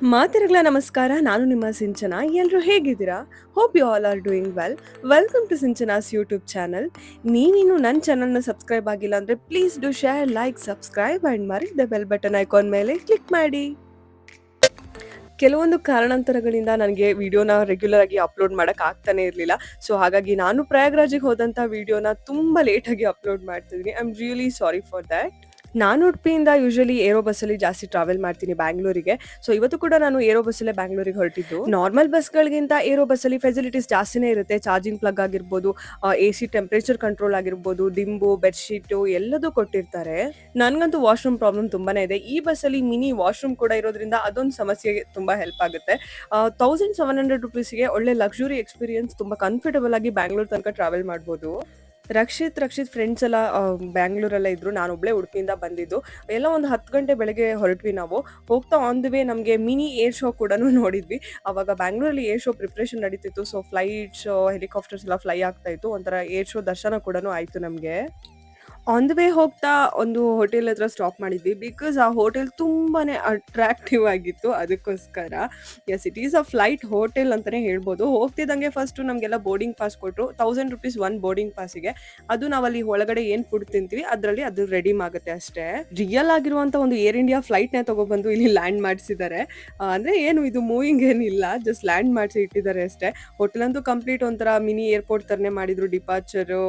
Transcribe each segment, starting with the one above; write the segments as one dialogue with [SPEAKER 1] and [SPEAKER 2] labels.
[SPEAKER 1] ಮಾತಿರಗಳ ನಮಸ್ಕಾರ. ನಾನು ನಿಮ್ಮ ಸಿಂಚನ. ಎಲ್ಲರೂ ಹೇಗಿದ್ದೀರಾ? Hope you all are doing well. Welcome to Sinchana's YouTube channel. ನೀವಿನ್ನು ನನ್ನ ಚಾನಲ್ನ ಸಬ್ಸ್ಕ್ರೈಬ್ ಆಗಿಲ್ಲ ಅಂದರೆ please do share, like, subscribe and ಮರಿದ ಬೆಲ್ ಬಟನ್ ಐಕಾನ್ ಮೇಲೆ ಕ್ಲಿಕ್ ಮಾಡಿ. ಕೆಲವೊಂದು ಕಾರಣಾಂತರಗಳಿಂದ ನನಗೆ ವಿಡಿಯೋನ ರೆಗ್ಯುಲರ್ ಆಗಿ ಅಪ್ಲೋಡ್ ಮಾಡೋಕ್ಕೆ ಆಗ್ತಾನೆ ಇರಲಿಲ್ಲ. ಸೊ ಹಾಗಾಗಿ ನಾನು ಪ್ರಯಾಗ್ರಾಜಿಗೆ ಹೋದಂಥ ವಿಡಿಯೋನ ತುಂಬ ಲೇಟಾಗಿ ಅಪ್ಲೋಡ್ ಮಾಡ್ತಿದ್ದೀನಿ. I am really sorry for that. ನಾನು ಉಡುಪಿಯಿಂದ ಯೂಶಲಿ ಏರೋ ಬಸ್ಸಲ್ಲಿ ಜಾಸ್ತಿ ಟ್ರಾವೆಲ್ ಮಾಡ್ತೀನಿ ಬ್ಯಾಂಗ್ಳೂರಿಗೆ. ಸೊ ಇವತ್ತು ಕೂಡ ನಾನು ಏರೋ ಬಸ್ಸಲ್ಲೇ ಬ್ಯಾಂಗ್ಳೂರಿಗೆ ಹೊರಟಿದ್ದು. ನಾರ್ಮಲ್ ಬಸ್ಗಳಿಗಿಂತ ಏರೋ ಬಸ್ಸಲ್ಲಿ ಫೆಸಿಲಿಟೀಸ್ ಜಾಸ್ತಿನೇ ಇರುತ್ತೆ. ಚಾರ್ಜಿಂಗ್ ಪ್ಲಗ್ ಆಗಿರ್ಬೋದು, AC ಟೆಂಪ್ರೇಚರ್ ಕಂಟ್ರೋಲ್ ಆಗಿರ್ಬೋದು, ದಿಂಬು, ಬೆಡ್ಶೀಟು ಎಲ್ಲದೂ ಕೊಟ್ಟಿರ್ತಾರೆ. ನನಗಂತೂ ವಾಶ್ರೂಮ್ ಪ್ರಾಬ್ಲಮ್ ತುಂಬಾನೇ ಇದೆ. ಈ ಬಸ್ಸಲ್ಲಿ ಮಿನಿ ವಾಶ್ರೂಮ್ ಕೂಡ ಇರೋದ್ರಿಂದ ಅದೊಂದು ಸಮಸ್ಯೆಗೆ ತುಂಬ ಹೆಲ್ಪ್ ಆಗುತ್ತೆ. 1700 ರುಪೀಸ್ಗೆ ಒಳ್ಳೆ ಲಕ್ಸುರಿ ಎಕ್ಸ್ಪೀರಿಯನ್ಸ್, ತುಂಬ ಕಂಫರ್ಟಬಲ್ ಆಗಿ ಬ್ಯಾಂಗ್ಳೂರ್ ತನಕ ಟ್ರಾವೆಲ್ ಮಾಡ್ಬೋದು. ರಕ್ಷಿತ್ ಫ್ರೆಂಡ್ಸ್ ಎಲ್ಲ ಬ್ಯಾಂಗ್ಳೂರಲ್ಲೇ ಇದ್ರು. ನಾನೊಬ್ಳೆ ಉಡುಪಿಯಿಂದ ಬಂದಿದ್ದು. ಎಲ್ಲ ಒಂದು 10 ಗಂಟೆ ಬೆಳಗ್ಗೆ ಹೊರಟ್ವಿ ನಾವು. ಹೋಗ್ತಾ ಆನ್ ದಿ ವೇ ನಮಗೆ ಮಿನಿ ಏರ್ ಶೋ ಕೂಡ ನೋಡಿದ್ವಿ. ಅವಾಗ ಬ್ಯಾಂಗ್ಳೂರಲ್ಲಿ ಏರ್ ಶೋ ಪ್ರಿಪ್ರೇಷನ್ ನಡೀತಿತ್ತು. ಸೊ ಫ್ಲೈಟ್ಸ್, ಹೆಲಿಕಾಪ್ಟರ್ಸ್ ಎಲ್ಲ ಫ್ಲೈ ಆಗ್ತಾ ಇತ್ತು. ಒಂಥರ ಏರ್ ಶೋ ದರ್ಶನ ಕೂಡ ಆಯಿತು ನಮಗೆ. ಆನ್ ದ ವೇ ಹೋಗ್ತಾ ಒಂದು ಹೋಟೆಲ್ ಹತ್ರ ಸ್ಟಾಪ್ ಮಾಡಿದ್ವಿ. ಬಿಕಾಸ್ ಆ ಹೋಟೆಲ್ ತುಂಬಾನೇ ಅಟ್ರಾಕ್ಟಿವ್ ಆಗಿತ್ತು. ಅದಕ್ಕೋಸ್ಕರ yes, it is a flight hotel ಅಂತಾನೆ ಹೇಳ್ಬೋದು. ಹೋಗ್ತಿದ್ದಂಗೆ ಫಸ್ಟ್ ನಮಗೆಲ್ಲ ಬೋರ್ಡಿಂಗ್ ಪಾಸ್ ಕೊಟ್ಟರು. 1000 ರುಪೀಸ್ ಒನ್ ಬೋರ್ಡಿಂಗ್ ಪಾಸಿಗೆ. ಅದು ನಾವಲ್ಲಿ ಒಳಗಡೆ ಏನು ಫುಡ್ ತಿಂತೀವಿ ಅದರಲ್ಲಿ ಅದು ರೆಡಿ ಆಗುತ್ತೆ ಅಷ್ಟೇ. ರಿಯಲ್ ಆಗಿರುವಂಥ ಒಂದು ಏರ್ ಇಂಡಿಯಾ ಫ್ಲೈಟ್ನೇ ತಗೊಬಂದು ಇಲ್ಲಿ ಲ್ಯಾಂಡ್ ಮಾಡಿಸಿದ್ದಾರೆ. ಅಂದರೆ ಏನು ಇದು ಮೂವಿಂಗ್ ಏನಿಲ್ಲ, ಜಸ್ಟ್ ಲ್ಯಾಂಡ್ ಮಾಡಿಸಿ ಇಟ್ಟಿದ್ದಾರೆ ಅಷ್ಟೇ. ಹೋಟೆಲ್ ಅಂತೂ ಕಂಪ್ಲೀಟ್ ಒಂಥರ ಮಿನಿ ಏರ್ಪೋರ್ಟ್ ಥರನೇ ಮಾಡಿದ್ರು. ಡಿಪಾರ್ಚರು,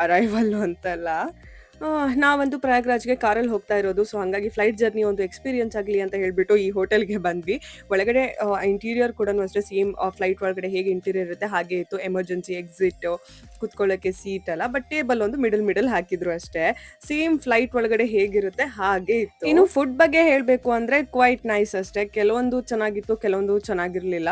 [SPEAKER 1] ಅರೈವಲ್ಲು ಅಂತೆಲ್ಲ. ನಾವಂತೂ ಪ್ರಯಾಗ್ರಾಜ್ಗೆ ಕಾರಲ್ಲಿ ಹೋಗ್ತಾ ಇರೋದು. ಸೊ ಹಾಗಾಗಿ ಫ್ಲೈಟ್ ಜರ್ನಿ ಒಂದು ಎಕ್ಸ್ಪೀರಿಯನ್ಸ್ ಆಗಲಿ ಅಂತ ಹೇಳ್ಬಿಟ್ಟು ಈ ಹೋಟೆಲ್ಗೆ ಬಂದ್ವಿ. ಒಳಗಡೆ ಇಂಟೀರಿಯರ್ ಕೂಡ ಅಷ್ಟೇ ಸೇಮ್ ಫ್ಲೈಟ್ ಒಳಗಡೆ ಹೇಗೆ ಇಂಟೀರಿಯರ್ ಇರುತ್ತೆ ಹಾಗೆ ಇತ್ತು. ಎಮರ್ಜೆನ್ಸಿ ಎಕ್ಸಿಟ್, ಕುತ್ಕೊಳ್ಳೋಕ್ಕೆ ಸೀಟ್ ಅಲ್ಲ, ಬಟ್ ಟೇಬಲ್ ಒಂದು ಮಿಡಲ್ ಹಾಕಿದ್ರು ಅಷ್ಟೇ. ಸೇಮ್ ಫ್ಲೈಟ್ ಒಳಗಡೆ ಹೇಗಿರುತ್ತೆ ಹಾಗೆ ಇತ್ತು. ಇನ್ನು ಫುಡ್ ಬಗ್ಗೆ ಹೇಳಬೇಕು ಅಂದರೆ ಕ್ವೈಟ್ ನೈಸ್ ಅಷ್ಟೇ. ಕೆಲವೊಂದು ಚೆನ್ನಾಗಿತ್ತು, ಕೆಲವೊಂದು ಚೆನ್ನಾಗಿರಲಿಲ್ಲ.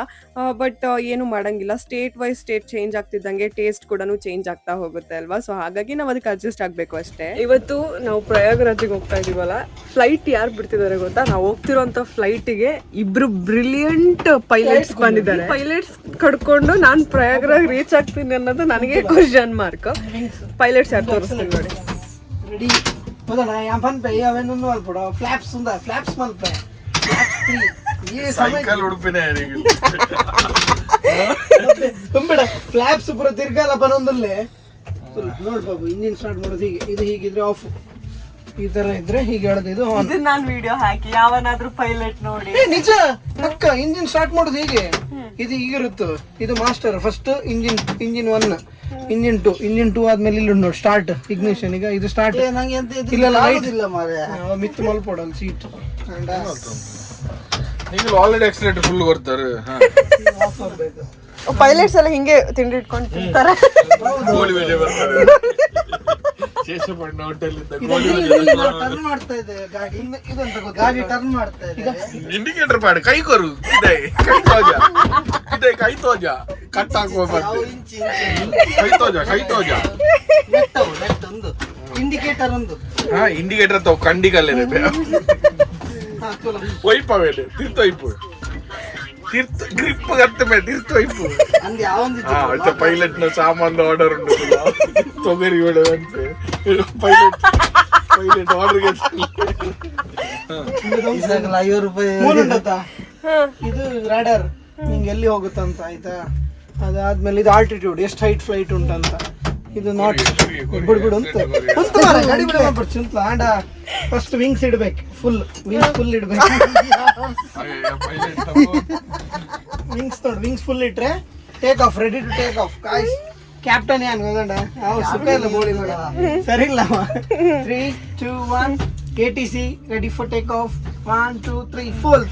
[SPEAKER 1] ಬಟ್ ಏನು ಮಾಡಂಗಿಲ್ಲ. ಸ್ಟೇಟ್ ವೈಸ್ ಸ್ಟೇಟ್ ಚೇಂಜ್ ಆಗ್ತಿದ್ದಂಗೆ ಟೇಸ್ಟ್ ಕೂಡ ಚೇಂಜ್ ಆಗ್ತಾ ಹೋಗುತ್ತೆ ಅಲ್ವಾ. ಸೊ ಹಾಗಾಗಿ ನಾವು ಅದಕ್ಕೆ ಅಡ್ಜಸ್ಟ್ ಆಗಬೇಕು ಅಷ್ಟೇ. ಇವತ್ತು ನಾವು ಪ್ರಯಾಗರಾಜಿಗೆ ಹೋಗ್ತಾ ಇದೀವಲ್ಲ, ಫ್ಲೈಟ್ ಯಾರು ಬಿಡ್ತಿದ್ದಾರೆ ಗೊತ್ತಾ? ನಾವು ಹೋಗ್ತಿರೋಂಥ ಫ್ಲೈಟಿಗೆ ಇಬ್ರು ಬ್ರಿಲಿಯಂಟ್ ಪೈಲಟ್ಸ್ ಬಂದಿದ್ದಾರೆ. ಪೈಲಟ್ಸ್ ಕಡ್ಕೊಂಡು ನಾನು ಪ್ರಯಾಗರಾಜ್ ರೀಚ್ ಆಗ್ತೀನಿ ಅನ್ನೋದು ನನಗೆ ಕ್ವಶನ್ ಮಾರ್ಕ್. ಪೈಲಟ್ಸ್ ಯಾರು ತೋರಿಸ್ತೀನಿ ನೋಡಿ.
[SPEAKER 2] ರೆಡಿ ಹೋದಣ ಯಾಪನ್ ಪೇ ಯಾವೆನ್ನೊಂದು ಅಲ್ಪಡ ಫ್ಲಾಪ್ಸ್ ಉಂದ ಫ್ಲಾಪ್ಸ್ ಮಲ್ಪೆ ಫ್ಲಾಪ್ಸ್ 3 ಈ ಸೈಕಲ್ ಉಡುಪಿನೇ ಯಾರಿಗೆ ತುಂಬಡ ಫ್ಲಾಪ್ಸ್ ಪುರ ತಿರ್ಗಲ್ಲ ಬರೋಂದಲ್ಲೇ ನೋಡ್ ಬಾಬು. ಇಂಜಿನ್ ಸ್ಟಾರ್ಟ್ ಮಾಡೋದು ಹೀಗೆ, ಇದು ಹೀಗಿದ್ರೆ ಆಫ್, ಈ ತರ ಇದ್ರೆ ಹೀಗೆ ಹೇಳೋದು. ಇದು
[SPEAKER 1] ನಾನು ವಿಡಿಯೋ ಹಾಕಿ ಯಾವನಾದ್ರೂ ಪೈಲಟ್ ನೋಡಿ.
[SPEAKER 2] ನಿಜ ಪಕ್ಕ ಇಂಜಿನ್ ಸ್ಟಾರ್ಟ್ ಮಾಡೋದು ಹೀಗೆ, ಇದು ಹೀಗಿರುತ್ತೆ. ಇದು ಮಾಸ್ಟರ್ ಫಸ್ಟ್ ಇಂಜಿನ್ 1, ಇಂಜಿನ್ 2 ಆದ್ಮೇಲೆ ಇಲ್ಲಿ ನೋಡಿ ಸ್ಟಾರ್ಟ್ ಇಗ್ನಿಷನ್. ಈಗ ಇದು ಸ್ಟಾರ್ಟ್ ಇಲ್ಲ ಮಿತ್ತು ಮಲ್ಪೋಡಲ್ಲ ಸೀಟ್.
[SPEAKER 3] ಆಲ್ರೆಡಿ ಆಕ್ಸಿಲೇಟರ್ ಫುಲ್ ಬರ್ತಾರೆ.
[SPEAKER 1] ಪೈಲಟ್ಸ್ ಎಲ್ಲ ಹಿಂಗೆ ತಿಂಡಿ ಇಟ್ಕೊಂಡು ತಿಂತಾರೆ.
[SPEAKER 3] ಇಂಡಿಕೇಟರ್ ಪಾಡು ಕೈ ಕೊರು ಕೈ ತೋಜ ಕಟ್ ಹಾಕುವ
[SPEAKER 2] ಇಂಡಿಕೇಟರ್ ಒಂದು
[SPEAKER 3] ಇಂಡಿಕೇಟರ್ ತಾವು ಕಂಡಿಗಲ್ಲೇ ಒಯ್ಪವೇಲೆ ತಿರ್ತೊಯ್ಪು ಗ್ರಿಪ್ ಕತ್ತಮೆ ತಿರ್ತೊಯ್ಪು. ಪೈಲಟ್ ನ ಸಾಮಾನು ಆರ್ಡರ್ ಉಂಟು ತೊಗರಿ ಹೊಡೆದಂತೆ ಪೈಲಟ್ ಆರ್ಡರ್ಗೆ
[SPEAKER 2] 50 ರೂಪಾಯಿ ಇದು ರಾಡರ್ ನಿಂಗೆ ಎಲ್ಲಿ ಹೋಗುತ್ತಂತ ಆಯ್ತಾ. ಅದಾದ್ಮೇಲೆ ಇದು ಆಲ್ಟಿಟ್ಯೂಡ್, ಎಷ್ಟು ಹೈಟ್ ಫ್ಲೈಟ್ ಉಂಟಂತ. ಇದು ನಾಟ್ ಬಿಡ್ಬಿಡು ಅಂತ ಗಾಡಿ ಬಿಡ ಆಂಡ ಫಸ್ಟ್ ವಿಂಗ್ಸ್ ಇಡ್ಬೇಕು. ಫುಲ್ ಇಡ್ಬೇಕು. ವಿಂಗ್ಸ್ ಫುಲ್ ಇಟ್ರೆ take off, ready to take off. Captain ಏನ್ ಹೋದಂಡ ಯಾವ ಸುಖ ಇಲ್ಲ ಬೋಳಿ ಬೇಡ ಸರಿ ಇಲ್ಲ. 3, 2, 1 ATC ready for take off. 1, 2, 3 full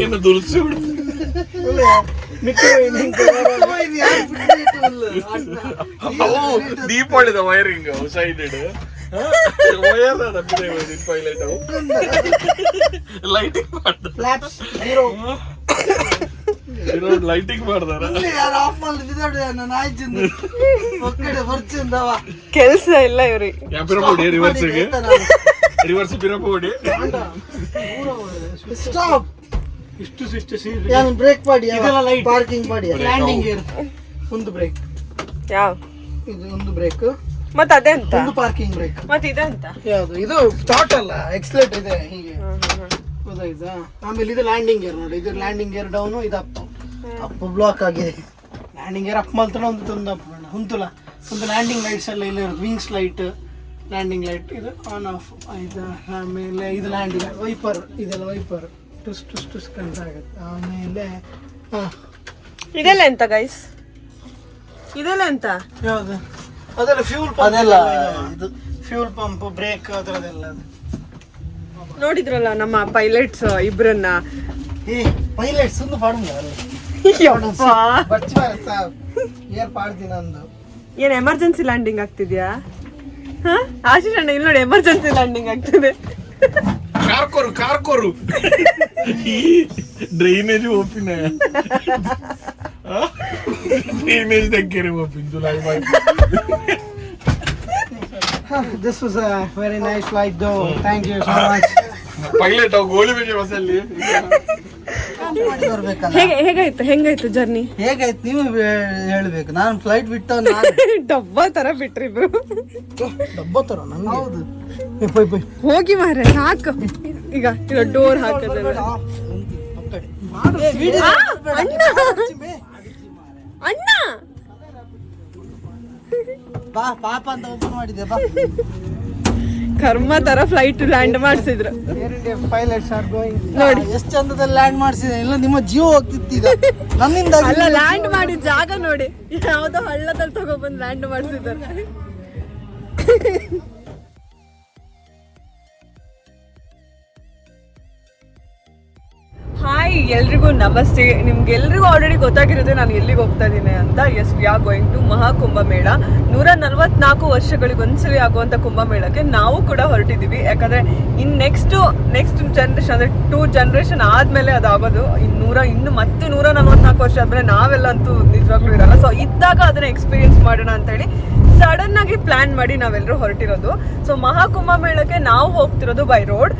[SPEAKER 3] ಏನು ದುರ್ಸಿ ದೀಪಾವಳಿದ ವೈರಿಂಗ್ ಸೈಡೆಡ್ ಪೈಲಟ್ ಲೈಟಿಂಗ್ ಲೈಟಿಂಗ್ ಮಾಡ್ತಾರ.
[SPEAKER 1] ಕೆಲಸ ಇಲ್ಲ ಇವ್ರಿಗೆ.
[SPEAKER 3] ರಿವರ್ಸ್ ಬಿರಪೋಡಿ
[SPEAKER 2] ಸ್ಟಾಪ್. ಇಷ್ಟು ಬ್ರೇಕ್ ಮಾಡಿ, ಪಾರ್ಕಿಂಗ್ ಮಾಡಿ, ಲ್ಯಾಂಡಿಂಗ್ ಒಂದು ಬ್ರೇಕ್.
[SPEAKER 1] ಯಾವ
[SPEAKER 2] ಇದು ಒಂದು ಬ್ರೇಕ್,
[SPEAKER 1] ಮತ್ತೆ ಅದೇ ಅಂತ
[SPEAKER 2] ಒಂದು ಪಾರ್ಕಿಂಗ್ ಬ್ರೇಕ್.
[SPEAKER 1] ಮತ್ತೆ ಇದೆ ಅಂತ
[SPEAKER 2] ಯಾವುದು ಇದು ಸ್ಟಾರ್ಟ್ ಅಲ್ಲ, ಎಕ್ಸಲೇಟ್ ಇದೆ ಹೀಗೆ. ಗೊತ್ತಾಯ್ತಾ. ಆಮೇಲೆ ಇದು ಲ್ಯಾಂಡಿಂಗ್ ಗೇರ್ ನೋಡಿ, ಇದು ಲ್ಯಾಂಡಿಂಗ್ ಗೇರ್ ಡೌನು, ಇದು ಅಪ್ ಬ್ಲಾಕ್ ಆಗಿದೆ. ಲ್ಯಾಂಡಿಂಗ್ ಗೇರ್ ಅಪ್ ಮಾತ್ರ ಒಂದು ತಂದು ಅಪ್ ಬೇಡ ಹುಂತುಲ ಒಂದು ಲ್ಯಾಂಡಿಂಗ್ ಲೈಟ್ಸ್ ಎಲ್ಲ ಇಲ್ಲ ಇರೋದು, ವಿಂಗ್ಸ್ ಲೈಟ್, ಲ್ಯಾಂಡಿಂಗ್ ಲೈಟ್, ಇದು ಆನ್ ಆಫ್ ಆಯ್ತಾ. ಆಮೇಲೆ ಇದು ಲ್ಯಾಂಡಿಂಗ್ ವೈಪರ್, ಇದೆಲ್ಲ ವೈಪರ್ ಟುಸ್ ಟುಸ್ ಟುಸ್ ಕಂತ ಆಗುತ್ತೆ. ಆಮೇಲೆ
[SPEAKER 1] ಇದೆಲ್ಲ ಎಂತ ಗೈಸ್, ಇದೆಲ್ಲ ಎಂತ?
[SPEAKER 2] ಯಾವುದು ಅದೆಲ್ಲ ಫ್ಯೂಲ್ ಪಂಪ್, ಅದೆಲ್ಲ ಇದು ಫ್ಯೂಲ್ ಪಂಪ್, ಬ್ರೇಕ್ ಅದರದೆಲ್ಲ.
[SPEAKER 1] ನೋಡಿದ್ರಲ್ಲ ನಮ್ಮ ಪೈಲಟ್ಸ್ ಇಬ್ರನ್ನ.
[SPEAKER 2] ಈ ಪೈಲಟ್ಸ್ ಒಂದು ಪಾಡುಂಗ ಏರ್ ಪಾಡ್ತೀನಿ ಅಂದು.
[SPEAKER 1] ಏನ್ ಎಮರ್ಜೆನ್ಸಿ ಲ್ಯಾಂಡಿಂಗ್ ಆಗ್ತಿದ್ಯಾ? ಆಶೀಶ್ ಅಣ್ಣ ಇಲ್ಲಿ ನೋಡಿ, ಎಮರ್ಜೆನ್ಸಿ ಲ್ಯಾಂಡಿಂಗ್ ಆಗ್ತಿದೆ.
[SPEAKER 3] ಕಾರ್ಕೋರು ಡ್ರೈನೇಜ್ ಓಪಿನ ಡ್ರೈನೇಜ್ దగ్గర opinion July
[SPEAKER 2] This was a very nice flight though. Thank you so much.
[SPEAKER 3] Pilot ಗೋಲಿ ಬೇಜೆ ಬಸ್ಸಲ್ಲಿ
[SPEAKER 1] ಹೆಂಗಾಯ್ತು ಜರ್ನಿ?
[SPEAKER 2] ಹೇಗಾಯ್ತು ನೀವು ಹೇಳ್ಬೇಕು, ನಾನು ಫ್ಲೈಟ್ ಬಿಟ್ಟು
[SPEAKER 1] ಡಬ್ಬ ತರ ಬಿಟ್ರಿ ಇಬ್ರು.
[SPEAKER 2] ಡಬ್ಬ ತರ ನಂಗೆ ಹೌದು.
[SPEAKER 1] ಹೋಗಿ ಮಾರ್ರೆ ಸಾಕು. ಈಗ ಡೋರ್ ಹಾಕದಲ್ಲ. ಅಣ್ಣ
[SPEAKER 2] ಬಾ ಪಾಪ ಅಂತ ಓಪನ್ ಮಾಡಿದೆ ಬಾ.
[SPEAKER 1] ಕರ್ಮ ತರ ಫ್ಲೈಟ್ ಲ್ಯಾಂಡ್ ಮಾಡಿಸಿದ್ರು.
[SPEAKER 2] Air India pilots are going
[SPEAKER 1] ನೋಡಿ
[SPEAKER 2] ಎಷ್ಟು ಚಂದದಲ್ಲಿ ಲ್ಯಾಂಡ್ ಮಾಡಿಸಿದೆ. ಇಲ್ಲ ನಿಮ್ಮ ಜೀವ ಹೋಗ್ತಿತ್ತೀಗ ನನ್ನಿಂದ.
[SPEAKER 1] ಅಲ್ಲ, ಲ್ಯಾಂಡ್ ಮಾಡಿದ ಜಾಗ ನೋಡಿ, ಯಾವ್ದೋ ಹಳ್ಳದಲ್ಲಿ ತಗೊಬಂದು ಲ್ಯಾಂಡ್ ಮಾಡಿಸಿದ್ದಾರೆ. ಹಾಯ್ ಎಲ್ರಿಗೂ ನಮಸ್ತೆ. ನಿಮ್ಗೆಲ್ರಿಗೂ ಆಲ್ರೆಡಿ ಗೊತ್ತಾಗಿರುತ್ತೆ ನಾನು ಎಲ್ಲಿಗೆ ಹೋಗ್ತಾ ಇದ್ದೀನಿ ಅಂತ. Yes, we are going to Maha Kumbh Mela. 144 ವರ್ಷಗಳಿಗೆ ಒಂದ್ಸಲಿ ಆಗುವಂಥ ಕುಂಭಮೇಳಕ್ಕೆ ನಾವು ಕೂಡ ಹೊರಟಿದ್ದೀವಿ. ಯಾಕಂದರೆ ನೆಕ್ಸ್ಟ್ ಜನ್ರೇಷನ್ ಅಂದರೆ 2 ಜನರೇಷನ್ ಆದಮೇಲೆ ಅದಾಗೋದು. ಇನ್ನು ಮತ್ತೆ 144 ವರ್ಷ ಆದಮೇಲೆ ನಾವೆಲ್ಲಂತೂ ನಿಜವಾಗ್ಲೂ ಇರಲ್ಲ. ಸೊ ಇದ್ದಾಗ ಅದನ್ನ ಎಕ್ಸ್ಪೀರಿಯನ್ಸ್ ಮಾಡೋಣ ಅಂತೇಳಿ ಸಡನ್ ಆಗಿ ಪ್ಲಾನ್ ಮಾಡಿ ನಾವೆಲ್ಲರೂ ಹೊರಟಿರೋದು. ಸೊ ಮಹಾಕುಂಭಮೇಳಕ್ಕೆ ನಾವು ಹೋಗ್ತಿರೋದು ಬೈ ರೋಡ್.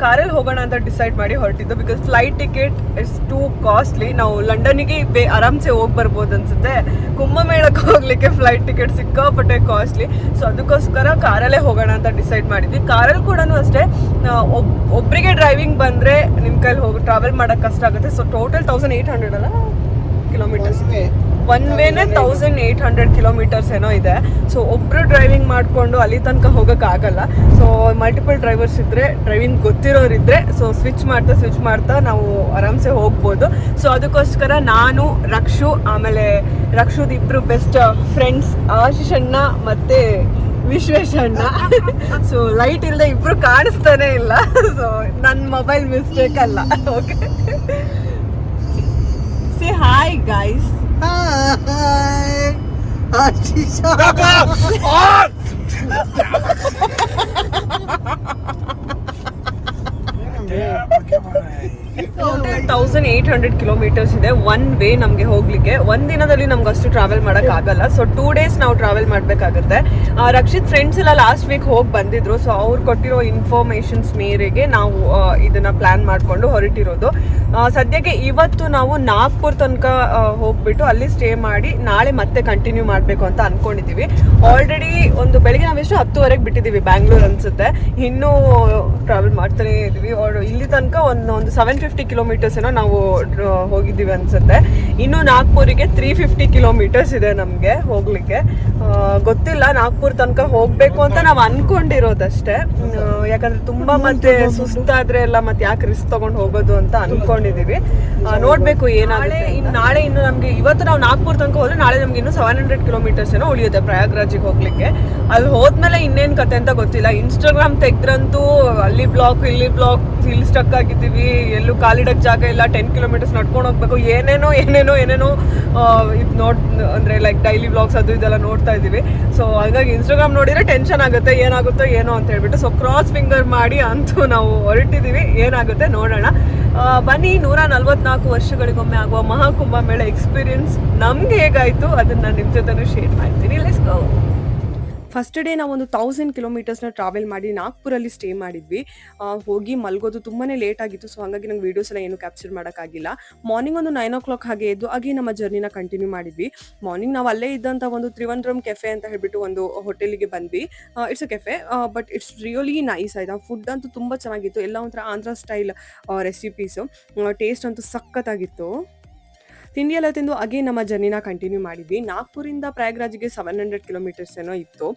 [SPEAKER 1] ಕಾರಲ್ಲಿ ಹೋಗೋಣ ಅಂತ ಡಿಸೈಡ್ ಮಾಡಿ ಹೊರಟಿದ್ದು. Because flight ticket is too costly. ನಾವು ಲಂಡನ್ನಿಗೆ ಆರಾಮ್ಸೆ ಹೋಗಿ ಬರ್ಬೋದು ಅನ್ಸುತ್ತೆ. ಕುಂಭಮೇಳಕ್ಕೆ ಹೋಗ್ಲಿಕ್ಕೆ ಫ್ಲೈಟ್ ಟಿಕೆಟ್ ಸಿಕ್ಕಾಪಟ್ಟೆ ಕಾಸ್ಟ್ಲಿ. ಸೊ ಅದಕ್ಕೋಸ್ಕರ ಕಾರಲ್ಲೇ ಹೋಗೋಣ ಅಂತ ಡಿಸೈಡ್ ಮಾಡಿದ್ವಿ. ಕಾರಲ್ಲಿ ಕೂಡ ಅಷ್ಟೇ, ಒಬ್ಬರಿಗೆ ಡ್ರೈವಿಂಗ್ ಬಂದರೆ ನಿಮ್ಮ ಕೈಲಿ ಟ್ರಾವೆಲ್ ಮಾಡೋಕ್ಕೆ ಕಷ್ಟ ಆಗುತ್ತೆ. ಸೊ ಟೋಟಲ್ 1800 ಅಲ್ಲ ಕಿಲೋಮೀಟರ್ಸ್, ಒನ್ ವೇನೇ 1800 ಕಿಲೋಮೀಟರ್ಸ್ ಏನೋ ಇದೆ. ಸೊ ಒಬ್ಬರು ಡ್ರೈವಿಂಗ್ ಮಾಡಿಕೊಂಡು ಅಲ್ಲಿ ತನಕ ಹೋಗೋಕ್ಕಾಗಲ್ಲ. ಸೊ ಮಲ್ಟಿಪಲ್ ಡ್ರೈವರ್ಸ್ ಇದ್ದರೆ, ಡ್ರೈವಿಂಗ್ ಗೊತ್ತಿರೋರಿದ್ದರೆ, ಸೊ ಸ್ವಿಚ್ ಮಾಡ್ತಾ ನಾವು ಆರಾಮ್ಸೆ ಹೋಗ್ಬೋದು. ಸೊ ಅದಕ್ಕೋಸ್ಕರ ನಾನು, ಆಮೇಲೆ ರಕ್ಷುದ್ ಇಬ್ಬರು ಬೆಸ್ಟ್ ಫ್ರೆಂಡ್ಸ್, ಆಶೀಶ್ ಅಣ್ಣ ಮತ್ತು ವಿಶ್ವೇಶ್ ಅಣ್ಣ. ಸೊ ಲೈಟ್ ಇಲ್ಲದೆ ಇಬ್ಬರು ಕಾಣಿಸ್ತಾನೆ ಇಲ್ಲ. ಸೊ ನನ್ನ ಮೊಬೈಲ್ ಮಿಸ್ಟೇಕ್ ಅಲ್ಲ. Okay, say hi guys.
[SPEAKER 2] Hi Ashisha.
[SPEAKER 1] 1800 kilometres ಇದೆ ಒನ್ ವೇ ನಮಗೆ ಹೋಗ್ಲಿಕ್ಕೆ. ಒಂದ್ ದಿನದಲ್ಲಿ ನಮ್ಗೆ ಅಷ್ಟು ಟ್ರಾವೆಲ್ ಮಾಡಕ್ ಆಗಲ್ಲ. ಸೊ 2 days ನಾವು ಟ್ರಾವೆಲ್ ಮಾಡ್ಬೇಕಾಗುತ್ತೆ. ರಕ್ಷಿತ್ ಫ್ರೆಂಡ್ಸ್ ಎಲ್ಲ ಲಾಸ್ಟ್ ವೀಕ್ ಹೋಗಿ ಬಂದಿದ್ರು. ಸೊ ಅವ್ರು ಕೊಟ್ಟಿರೋ ಇನ್ಫಾರ್ಮೇಶನ್ಸ್ ಮೇರೆಗೆ ನಾವು ಇದನ್ನ ಪ್ಲಾನ್ ಮಾಡ್ಕೊಂಡು ಹೊರಟಿರೋದು. ಸದ್ಯಕ್ಕೆ ಇವತ್ತು ನಾವು ನಾಗ್ಪುರ್ ತನಕ ಹೋಗ್ಬಿಟ್ಟು ಅಲ್ಲಿ ಸ್ಟೇ ಮಾಡಿ ನಾಳೆ ಮತ್ತೆ ಕಂಟಿನ್ಯೂ ಮಾಡಬೇಕು ಅಂತ ಅನ್ಕೊಂಡಿದೀವಿ. ಆಲ್ರೆಡಿ ಬೆಳಿಗ್ಗೆ ನಾವೆಷ್ಟು 10:30 ಬಿಟ್ಟಿದ್ದೀವಿ ಬ್ಯಾಂಗ್ಳೂರ್ ಅನ್ಸುತ್ತೆ. ಇನ್ನೂ ಟ್ರಾವೆಲ್ ಮಾಡ್ತಾನೆ ಇದೀವಿ. ಇಲ್ಲಿ ತನಕ ಒಂದು 750 ಕಿಲೋಮೀಟರ್ಸ್ ಏನೋ ನಾವು ಹೋಗಿದ್ದೀವಿ ಅನ್ಸುತ್ತೆ. ಇನ್ನು ನಾಗ್ಪುರಿಗೆ 350 ಕಿಲೋಮೀಟರ್ಸ್ ಇದೆ ನಮಗೆ ಹೋಗ್ಲಿಕ್ಕೆ. ಗೊತ್ತಿಲ್ಲ, ನಾಗ್ಪುರ್ ತನಕ ಹೋಗ್ಬೇಕು ಅಂತ ನಾವು ಅನ್ಕೊಂಡಿರೋದಷ್ಟೇ. ಯಾಕಂದ್ರೆ ತುಂಬಾ ಮತ್ತೆ ಸುಸ್ತಾದ್ರೆ ಎಲ್ಲ ಮತ್ತೆ ಯಾಕೆ ರಿಸ್ಕ್ ತಗೊಂಡು ಹೋಗೋದು ಅಂತ ಅನ್ಕೊಂಡಿದೀವಿ. ನೋಡ್ಬೇಕು ಏನಾಗುತ್ತೆ. ನಾಳೆ ಇನ್ನು ನಮ್ಗೆ ಇವತ್ತು ನಾವು ನಾಗ್ಪುರ್ ತನಕ ಹೋದ್ರೆ ನಾಳೆ ನಮ್ಗೆ ಇನ್ನು 700 ಕಿಲೋಮೀಟರ್ಸ್ ಏನೋ ಉಳಿಯುತ್ತೆ ಪ್ರಯಾಗ್ರಾಜಿಗೆ ಹೋಗ್ಲಿಕ್ಕೆ. ಅಲ್ಲಿ ಹೋದ್ಮೇಲೆ ಇನ್ನೇನ್ ಕತೆ ಅಂತ ಗೊತ್ತಿಲ್ಲ. ಇನ್ಸ್ಟಾಗ್ರಾಮ್ ತೆಗ್ದ್ರಂತೂ ಅಲ್ಲಿ ಬ್ಲಾಕ್ ಇಲ್ಲಿ ಬ್ಲಾಕ್, ಇಲ್ಲಿ ಸ್ಟಕ್ ಆಗಿದ್ದೀವಿ, ಎಲ್ಲೂ ಕಾಲಿಡಕ್ ಜಾಗ ಇಲ್ಲ, 10 ಕಿಲೋಮೀಟರ್ಸ್ ನಡ್ಕೊಂಡು ಹೋಗ್ಬೇಕು, ಏನೇನೋ ಇದು ಅಂದ್ರೆ ಲೈಕ್ ಡೈಲಿ ಬ್ಲಾಗ್ಸ್ ಅದು ಇದೆಲ್ಲ ನೋಡ್ತಾ ಇದೀವಿ. ಸೊ ಹಾಗಾಗಿ ಇನ್ಸ್ಟಾಗ್ರಾಮ್ ನೋಡಿದ್ರೆ ಟೆನ್ಷನ್ ಆಗುತ್ತೆ, ಏನಾಗುತ್ತೋ ಏನೋ ಅಂತ ಹೇಳ್ಬಿಟ್ಟು. ಸೊ ಕ್ರಾಸ್ ಫಿಂಗರ್ ಮಾಡಿ ಅಂತೂ ನಾವು ಹೊರಟಿದ್ದೀವಿ. ಏನಾಗುತ್ತೆ ನೋಡೋಣ. ಬನ್ನಿ, 144 ವರ್ಷಗಳಿಗೊಮ್ಮೆ ಆಗುವ ಮಹಾಕುಂಭಮೇಳ ಎಕ್ಸ್ಪೀರಿಯನ್ಸ್ ನಮ್ಗೆ ಹೇಗಾಯ್ತು ಅದನ್ನ ನಿಮ್ ಜೊತೆನೂ ಶೇರ್ ಮಾಡ್ತೀನಿ. Let's go. ಫಸ್ಟ್ ಡೇ ನಾವೊಂದು 1000 ಕಿಲೋಮೀಟರ್ಸ್ನ ಟ್ರಾವೆಲ್ ಮಾಡಿ ನಾಗ್ಪುರಲ್ಲಿ ಸ್ಟೇ ಮಾಡಿದ್ವಿ. ಹೋಗಿ ಮಲ್ಗೋದು ತುಂಬಾ ಲೇಟ್ ಆಗಿತ್ತು. ಸೊ ಹಾಗಾಗಿ ನಂಗೆ ವೀಡಿಯೋಸ್ ಎಲ್ಲ ಏನು ಕ್ಯಾಪ್ಚರ್ ಮಾಡೋಕ್ಕಾಗಿಲ್ಲ. ಮಾರ್ನಿಂಗ್ ಒಂದು 9 o'clock ಹಾಗೆ ಎದ್ದು ಹಾಗೆ ನಮ್ಮ ಜರ್ನಿನ ಕಂಟಿನ್ಯೂ ಮಾಡಿದ್ವಿ. ಮಾರ್ನಿಂಗ್ ನಾವು ಅಲ್ಲೇ ಇದ್ದಂಥ ಒಂದು ತ್ರಿವಂದ್ರಮ್ ಕೆಫೆ ಅಂತ ಹೇಳ್ಬಿಟ್ಟು ಒಂದು ಹೋಟೆಲಿಗೆ ಬಂದ್ವಿ. It's a cafe, but it's really nice ಆಯ್ತಾ. ಫುಡ್ ಅಂತೂ ತುಂಬ ಚೆನ್ನಾಗಿತ್ತು. ಎಲ್ಲ ಒಂಥರ ಆಂಧ್ರ ಸ್ಟೈಲ್ ರೆಸಿಪೀಸು. ಟೇಸ್ಟ್ ಅಂತೂ ಸಖತ್ತಾಗಿತ್ತು. ತಿಂಡಿ ಎಲ್ಲ ತಿಂದು ಅಗೇನ್ ನಮ್ಮ ಜರ್ನಿನ ಕಂಟಿನ್ಯೂ ಮಾಡಿದ್ವಿ. ನಾಗ್ಪುರಿಂದ ಪ್ರಯಾಗ್ರಾಜ್ಗೆ 700 ಕಿಲೋಮೀಟರ್ಸ್ ಏನೋ ಇತ್ತು.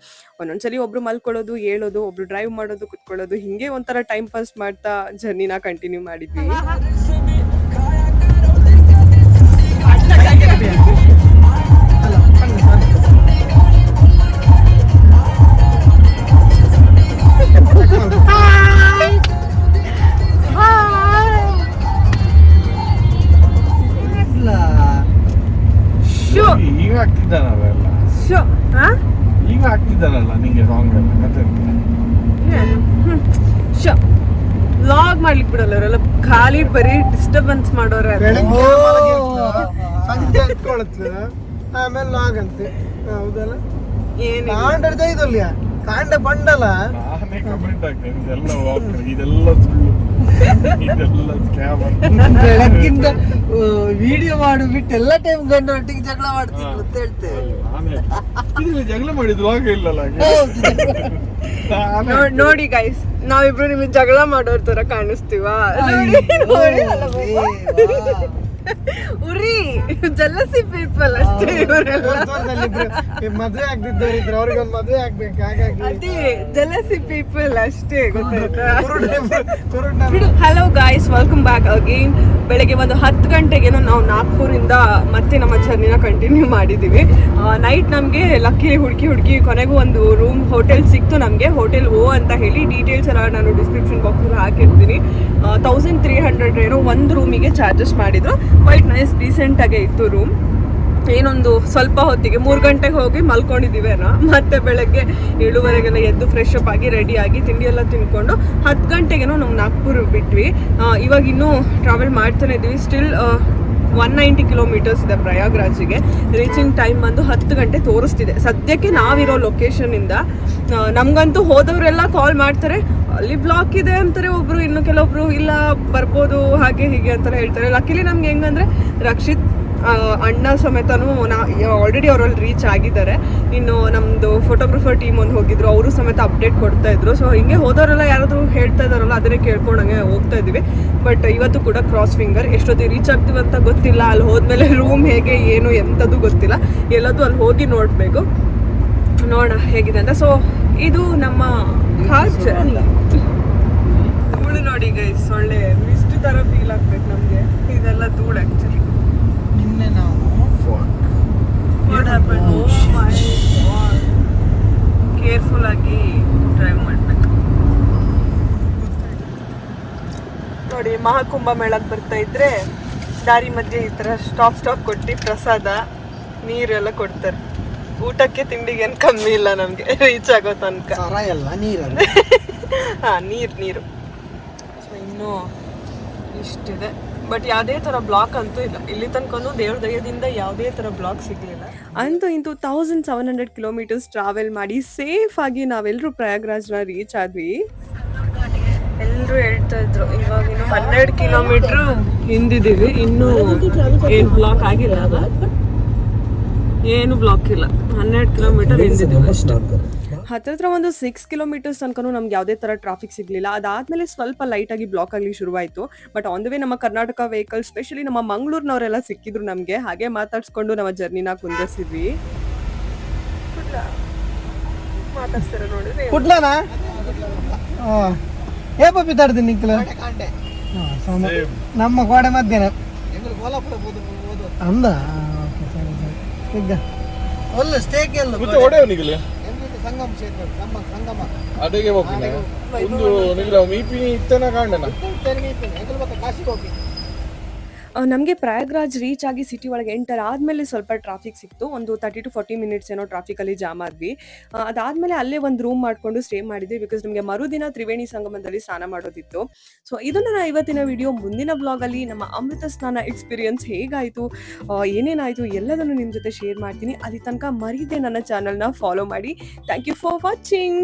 [SPEAKER 1] ಒಂದೊಂದ್ಸಲಿ ಒಬ್ರು ಮಲ್ಕೊಳ್ಳೋದು, ಏಳೋದು, ಒಬ್ರು ಡ್ರೈವ್ ಮಾಡೋದು, ಕುತ್ಕೊಳ್ಳೋದು, ಹಿಂಗೆ ಒಂಥರ ಟೈಮ್ ಪಾಸ್ ಮಾಡ್ತಾ ಜರ್ನಿನ ಕಂಟಿನ್ಯೂ ಮಾಡಿದ್ವಿ.
[SPEAKER 3] ಈಗ ಆಗ್ತಿದ್ದಾನಲ್ಲ ಈಗ ಆಗ್ತಿದ್ದಾನಲ್ಲ ನಿಂಗೆ ಸಾಂಗ್ ಎಲ್ಲ ಕತೆ
[SPEAKER 1] ವ್ಲಾಗ್ ಮಾಡ್ಲಿಕ್ಕೆ ಬಿಡಲ್ಲ ಅವರೆಲ್ಲ, ಖಾಲಿ ಬರೀ ಡಿಸ್ಟರ್ಬೆನ್ಸ್ ಮಾಡೋರೆ.
[SPEAKER 2] ಸಂಜೆ ಎತ್ಕೊಳತ್ತೆ ಆಮೇಲೆ ಲಾಗಂತೆ. ಹೌದಲ್ಲ, ಏನು ಕಾಂಡದ ಇದಲ್ಲ ಕಾಂಡ ಬಂಡಲ್ಲ.
[SPEAKER 3] ನಾನೇ ಕಮೆಂಟ್ ಆಗ್ತೇನೆ ಇದೆಲ್ಲ ಇದೆಲ್ಲ ಸುಳ್ಳು, ಇದೆಲ್ಲ ಸ್ಕ್ಯಾಮ್
[SPEAKER 4] ಬೆಳಗ್ಗಿಂದ ವಿಡಿಯೋ ಮಾಡಿಬಿಟ್ಟು ಎಲ್ಲ ಟೈಮ್ ಗಂಡ ಒಟ್ಟಿಗೆ ಜಗಳ ಮಾಡ್ತೀನಿ ಅಂತ ಹೇಳ್ತೇವೆ.
[SPEAKER 3] ಜಗಳ ಮಾಡಿದ್ರು ಆಗ ಇಲ್ಲಲ್ಲ.
[SPEAKER 1] ನೋಡಿ ಗೈಸ್, ನಾವಿಬ್ರು ನಿಮಗೆ ಜಗಳ ಮಾಡೋರ್ ತರ ಕಾಣಿಸ್ತೀವ? ಉರಿ ಜಲಸಿ ಪೀಪಲ್ ಅಷ್ಟೇ ಇವರೆಲ್ಲ.
[SPEAKER 2] ಮದ್ವೆ ಆಗ್ದಿದ್ದವ್ರು ಇದ್ರು, ಅವ್ರಿಗೊಂದು ಮದ್ವೆ ಆಗ್ಬೇಕು. ಹಾಗಾಗಿ
[SPEAKER 1] ಅದೇ ಜಲಸಿ ಪೀಪಲ್ ಅಷ್ಟೇ, ಗೊತ್ತಾಯ್ತಾ? Hello guys, welcome back again. ಬೆಳಗ್ಗೆ ಒಂದು 10 ಗಂಟೆಗೇನೋ ನಾವು ನಾಗ್ಪುರಿಂದ ಮತ್ತೆ ನಮ್ಮ ಜರ್ನಿನ ಕಂಟಿನ್ಯೂ ಮಾಡಿದ್ದೀವಿ. ನೈಟ್ ನಮಗೆ ಲಕ್ಕಿಲಿ ಹುಡುಕಿ ಕೊನೆಗೂ ಒಂದು ರೂಮ್ ಹೋಟೆಲ್ ಸಿಕ್ತು ನಮಗೆ. ಹೋಟೆಲ್ ಓ ಅಂತ ಹೇಳಿ, ಡೀಟೇಲ್ಸ್ ಎಲ್ಲ ನಾನು ಡಿಸ್ಕ್ರಿಪ್ಷನ್ ಬಾಕ್ಸಲ್ಲಿ ಹಾಕಿರ್ತೀನಿ. 1300 ಏನೋ ಒಂದು ರೂಮಿಗೆ ಚಾರ್ಜಸ್ ಮಾಡಿದ್ರು. ವೈಟ್ ನೈಸ್ ಡೀಸೆಂಟಾಗೆ ಇತ್ತು ರೂಮ್. ಏನೊಂದು ಸ್ವಲ್ಪ ಹೊತ್ತಿಗೆ 3 ಗಂಟೆಗೆ ಹೋಗಿ ಮಲ್ಕೊಂಡಿದ್ದೀವೇನೋ. ಮತ್ತೆ ಬೆಳಗ್ಗೆ 7:30 ಎದ್ದು ಫ್ರೆಶ್ ಅಪ್ ಆಗಿ ರೆಡಿ ಆಗಿ ತಿಂಡಿ ಎಲ್ಲ ತಿನ್ಕೊಂಡು 10 ಗಂಟೆಗೇನೋ ನಾವು ನಾಗ್ಪುರ್ ಬಿಟ್ವಿ. ಇವಾಗ ಇನ್ನೂ ಟ್ರಾವೆಲ್ ಮಾಡ್ತಾನೆ ಇದ್ದೀವಿ. ಸ್ಟಿಲ್ 190 ಕಿಲೋಮೀಟರ್ಸ್ ಇದೆ ಪ್ರಯಾಗ್ರಾಜಿಗೆ. ರೀಚಿಂಗ್ ಟೈಮ್ ಬಂದು 10 ಗಂಟೆ ತೋರಿಸ್ತಿದೆ ಸದ್ಯಕ್ಕೆ ನಾವಿರೋ ಲೊಕೇಶನಿಂದ. ನಮಗಂತೂ ಹೋದವರೆಲ್ಲ ಕಾಲ್ ಮಾಡ್ತಾರೆ, ಅಲ್ಲಿ ಬ್ಲಾಕ್ ಇದೆ ಅಂತಾರೆ ಒಬ್ರು, ಇನ್ನು ಕೆಲವೊಬ್ರು ಇಲ್ಲ ಬರ್ಬೋದು ಹಾಗೆ ಹೀಗೆ ಅಂತಾರೆ ಹೇಳ್ತಾರೆ. ಲಕ್ಕಿಲಿ ನಮ್ಗೆ ಹೆಂಗಂದ್ರೆ ರಕ್ಷಿತ್ ಅಣ್ಣ ಸಮೇತನೂ ಆಲ್ರೆಡಿ ಅವರಲ್ಲಿ ರೀಚ್ ಆಗಿದ್ದಾರೆ. ಇನ್ನು ನಮ್ಮದು ಫೋಟೋಗ್ರಫರ್ ಟೀಮ್ ಒಂದು ಹೋಗಿದ್ರು, ಅವರು ಸಮೇತ ಅಪ್ಡೇಟ್ ಕೊಡ್ತಾ ಇದ್ರು. ಸೊ ಹಿಂಗೆ ಹೋದವರೆಲ್ಲ ಯಾರಾದರೂ ಹೇಳ್ತಾ ಇದ್ದಾರಲ್ಲ, ಅದನ್ನೇ ಕೇಳ್ಕೊಂಡಂಗೆ ಹೋಗ್ತಾ ಇದ್ದೀವಿ. ಬಟ್ ಇವತ್ತು ಕೂಡ ಕ್ರಾಸ್ ಫಿಂಗರ್. ಎಷ್ಟೊತ್ತಿಗೆ ರೀಚ್ ಆಗ್ತೀವಿ ಅಂತ ಗೊತ್ತಿಲ್ಲ. ಅಲ್ಲಿ ಹೋದ್ಮೇಲೆ ರೂಮ್ ಹೇಗೆ ಏನು ಎಂಥದ್ದು ಗೊತ್ತಿಲ್ಲ. ಎಲ್ಲದೂ ಅಲ್ಲಿ ಹೋಗಿ ನೋಡಬೇಕು, ನೋಡೋಣ ಹೇಗಿದೆ ಅಂತ. ಸೊ ಇದು ನಮ್ಮ ಖಾಸ್ ಧೂಳು ನೋಡಿ ಗೈಸ್, ಒಳ್ಳೆ ಮಿಸ್ಟ್ ಥರ ಫೀಲ್ ಆಗ್ಬೇಕು ನಮಗೆ. ಇದೆಲ್ಲ ಧೂಳು ಆ್ಯಕ್ಚುಲಿ.
[SPEAKER 4] ನಿನ್ನೆ ನಾವು
[SPEAKER 1] ಕೇರ್ಫುಲ್ ಆಗಿ ಡ್ರೈವ್ ಮಾಡಬೇಕು ನೋಡಿ. ಮಹಾಕುಂಭ ಮೇಳಕ್ಕೆ ಬರ್ತಾ ಇದ್ರೆ ದಾರಿ ಮಧ್ಯೆ ಈ ಥರ ಸ್ಟಾಪ್ ಕೊಟ್ಟು ಪ್ರಸಾದ ನೀರೆಲ್ಲ ಕೊಡ್ತಾರೆ. ಊಟಕ್ಕೆ ತಿಂಡಿಗೆ ಏನು ಕಮ್ಮಿ ಇಲ್ಲ ನಮಗೆ ರೀಚ್ ಆಗೋ ತನಕ.
[SPEAKER 2] ಎಲ್ಲ ನೀರಲ್ಲ.
[SPEAKER 1] ಹಾಂ, ನೀರು. ಸೊ ಇನ್ನೂ ಇಷ್ಟಿದೆ. ಬಟ್ ಯಾವುದೇ ಥರ ಬ್ಲಾಕ್ ಅಂತೂ ಇಲ್ಲ. ಇಲ್ಲಿ ತನಕನೂ ದೇವ್ರ ದಯದಿಂದ ಯಾವುದೇ ಥರ ಬ್ಲಾಕ್ ಸಿಗಲಿಲ್ಲ. ಅಂತೂ ಇಂತೂ 1700 ಕಿಲೋಮೀಟರ್ಸ್ ಟ್ರಾವೆಲ್ ಮಾಡಿ ಸೇಫ್ ಆಗಿ ನಾವೆಲ್ಲರೂ ಪ್ರಯಾಗ್ರಾಜ್ನ ರೀಚ್ ಆದ್ವಿ. ಎಲ್ಲರೂ ಹೇಳ್ತಾ ಇದ್ರು ಇವಾಗ ಇನ್ನು 12 ಕಿಲೋಮೀಟ್ರು ಹಿಂದಿದ್ದೀವಿ, ಇನ್ನೂ ಏನು ಬ್ಲಾಕ್ ಆಗಿಲ್ಲ. ಏನು ಬ್ಲಾಕ್ ಇಲ್ಲ, 12 ಕಿಲೋಮೀಟರ್ ಹಿಂದಿದ್ದೀವಿ ಅಷ್ಟೇ. ಹತ್ತಿರ ಒಂದು 6 ಕಿಲೋಮೀಟರ್ಸ್ ತನಕನೂ ನಮ್ಗೆ ಯಾವುದೇ ಥರ ಟ್ರಾಫಿಕ್ ಸಿಗಲಿಲ್ಲ. ಅದಾದಮೇಲೆ ಸ್ವಲ್ಪ ಲೈಟಾಗಿ ಬ್ಲಾಕ್ ಆಗಲಿ ಶುರುವಾಯಿತು. ಬಟ್ ಆನ್ ದ ವೇ ನಮ್ಮ ಕರ್ನಾಟಕ ವೆಹಿಕಲ್, ಸ್ಪೆಷಲಿ ನಮ್ಮ ಮಂಗಳೂರಿನವರೆಲ್ಲ ಸಿಕ್ಕಿದ್ರು ನಮಗೆ. ಹಾಗೆ ಮಾತಾಡ್ಸ್ಕೊಂಡು ನಮ್ಮ ಜರ್ನಿನ ಕುಂದಿರ್ಸಿದ್ವಿ. ಮಾತಾಡ್ತಾರೆ ನೋಡಿದ್ರೆ
[SPEAKER 2] ಕುಡ್ಲನಾ ಏ ಪಪ್ಪಿ ತಡ್ತೀನಿ ನಿಂಕಲ ನಮ್ಮ ಗೋಡೆ ಮಧ್ಯಾಹ್ನ ಅಂದ. ಈಗ
[SPEAKER 4] ಒಳ್ಳೆ ಸ್ಟೇಕ್ ಎಲ್ಲ
[SPEAKER 3] ಒಡೆಯವನಿಗೆ ಅಡೆಗೆ ಹೋಗ್ತೀನಿ ಒಂದು ನಿಲ್ಲ ಮೀಪಿನಿ ಇತ್ತನ ಕಾಂಡನ.
[SPEAKER 1] ನಮಗೆ ಪ್ರಯಾಗ್ರಾಜ್ ರೀಚ್ ಆಗಿ ಸಿಟಿ ಒಳಗೆ ಎಂಟರ್ ಆದಮೇಲೆ ಸ್ವಲ್ಪ ಟ್ರಾಫಿಕ್ ಸಿಕ್ತು. ಒಂದು 30 ಟು 40 ಮಿನಿಟ್ಸ್ ಏನೋ ಟ್ರಾಫಿಕಲ್ಲಿ ಜಾಮ್ ಆದ್ವಿ. ಅದಾದಮೇಲೆ ಅಲ್ಲೇ ಒಂದು ರೂಮ್ ಮಾಡಿಕೊಂಡು ಸ್ಟೇ ಮಾಡಿದ್ವಿ. ಬಿಕಾಸ್ ನಮಗೆ ಮರುದಿನ ತ್ರಿವೇಣಿ ಸಂಗಮದಲ್ಲಿ ಸ್ನಾನ ಮಾಡೋದಿತ್ತು. ಸೊ ಇದು ನನ್ನ ಇವತ್ತಿನ ವಿಡಿಯೋ. ಮುಂದಿನ ವ್ಲಾಗಲ್ಲಿ ನಮ್ಮ ಅಮೃತ ಸ್ನಾನ ಎಕ್ಸ್ಪೀರಿಯನ್ಸ್ ಹೇಗಾಯಿತು, ಏನೇನಾಯಿತು ಎಲ್ಲದನ್ನು ನಿಮ್ಮ ಜೊತೆ ಶೇರ್ ಮಾಡ್ತೀನಿ. ಅಲ್ಲಿ ತನಕ ಮರೀದೆ ನನ್ನ ಚಾನಲ್ನ ಫಾಲೋ ಮಾಡಿ. Thank you for watching.